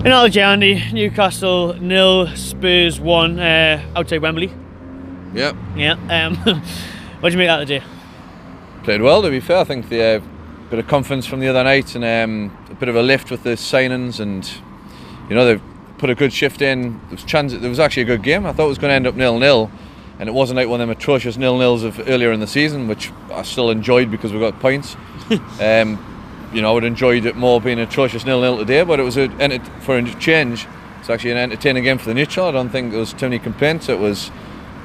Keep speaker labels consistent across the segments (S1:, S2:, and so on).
S1: Analogy, Andy. Newcastle 0, Spurs 1 outside Wembley.
S2: Yeah.
S1: Yeah. What do you make out of the day?
S2: Played well, to be fair. I think they have a bit of confidence from the other night and a bit of a lift with the signings, and you know they've put a good shift in. There was actually a good game. I thought it was going to end up 0-0, and it wasn't like one of them atrocious 0-0s of earlier in the season, which I still enjoyed because we got points. You know, I would have enjoyed it more being atrocious 0-0 today, but it was for a change. It's actually an entertaining game for the neutral. I don't think there was too many complaints. It was,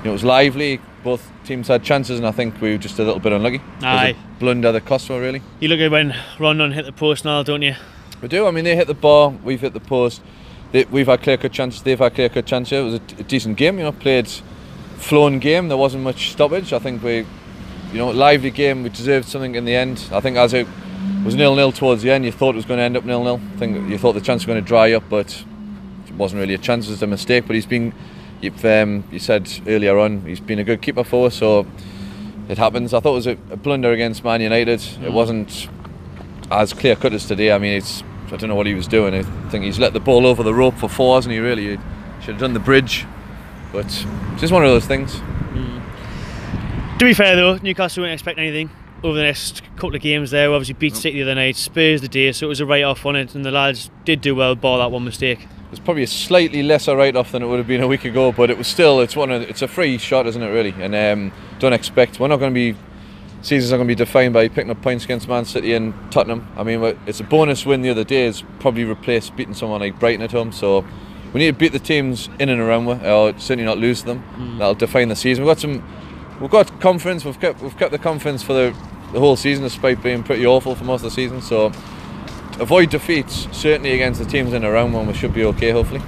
S2: it was lively. Both teams had chances, and I think we were just a little bit unlucky.
S1: Aye.
S2: It was a blunder that cost us, really.
S1: You look at when Rondon hit the post now, don't you?
S2: We do. I mean, they hit the bar, we've hit the post. We've had clear-cut chances. They've had clear-cut chances. It was a decent game. You know, played flowing game. There wasn't much stoppage. I think lively game. We deserved something in the end. I think as it was 0-0 towards the end, you thought it was going to end up 0-0. I think you thought the chance was going to dry up, but it wasn't really a chance. It was a mistake. But you said earlier on, he's been a good keeper for us, so it happens. I thought it was a blunder against Man United. It wasn't as clear cut as today. I mean, I don't know what he was doing. I think he's let the ball over the rope for 4, hasn't he? Really, he should have done the bridge. But it's just one of those things.
S1: To be fair though, Newcastle won't expect anything over the next couple of games there. We obviously beat City the other night, Spurs the day, so it was a write-off on it, and the lads did do well, bar that one mistake.
S2: It's probably a slightly lesser write-off than it would have been a week ago, but it was still, it's a free shot, isn't it, really? And don't expect, we're not going to be, seasons are going to be defined by picking up points against Man City and Tottenham. I mean, it's a bonus win the other day, it's probably replaced beating someone like Brighton at home, so we need to beat the teams in and around, or certainly not lose to them. That'll define the season. We've got confidence, we've kept the confidence for the whole season, despite being pretty awful for most of the season, so avoid defeats, certainly against the teams in and around one. We should be okay, hopefully.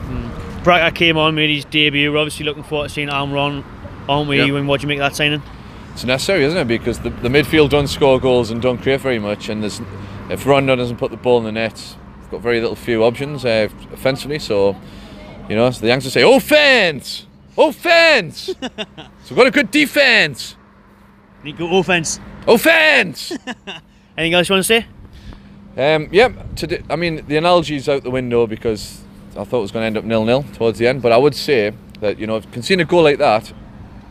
S1: Bracker came on, made his debut. We're obviously looking forward to seeing Almiron, aren't we?
S2: Yep.
S1: And what do you make of that signing?
S2: It's necessary, isn't it? Because the midfield don't score goals and don't create very much, and if Rondon doesn't put the ball in the net, we've got very few options offensively. So, you know, so the youngsters say, "Offense, offense." So we've got a good defense.
S1: Need to go offense.
S2: Offense.
S1: Anything else you want to say?
S2: Yeah. I mean, the analogy's out the window because I thought it was going to end up 0-0 towards the end. But I would say that, you know, conceding a goal like that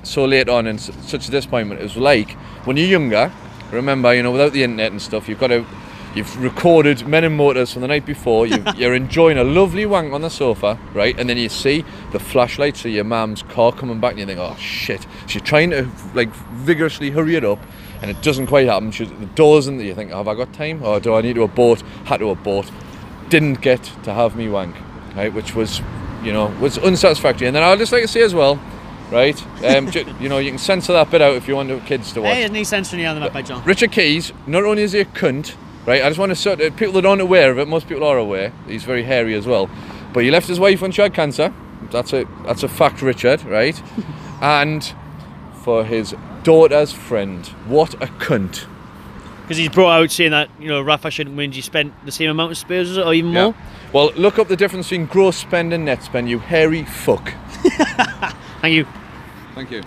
S2: so late on and such a disappointment, it was like when you're younger. Remember, you know, without the internet and stuff, you've recorded Men and Motors from the night before. You're enjoying a lovely wank on the sofa, right? And then you see the flashlights of your mum's car coming back, and you think, oh shit! She's trying to like vigorously hurry it up, and it doesn't quite happen. The door's in there. You think, have I got time, or do I need to abort? Had to abort. Didn't get to have me wank, right? Which was, you know, was unsatisfactory. And then I'd just like to say as well, right? You know, you can censor that bit out if you want the kids to watch.
S1: Hey, there's no censoring on that by John.
S2: Richard Keys, not only is he a cunt, right? I just want to people that aren't aware of it. Most people are aware. He's very hairy as well. But he left his wife when she had cancer. That's a fact, Richard, right? And for his daughter's friend, what a cunt.
S1: Because he's brought out saying that, you know, Rafa shouldn't win. You spent the same amount of Spurs, was it, or even more?
S2: Well, look up the difference between gross spend and net spend, you hairy fuck.
S1: Thank you.
S2: Thank you.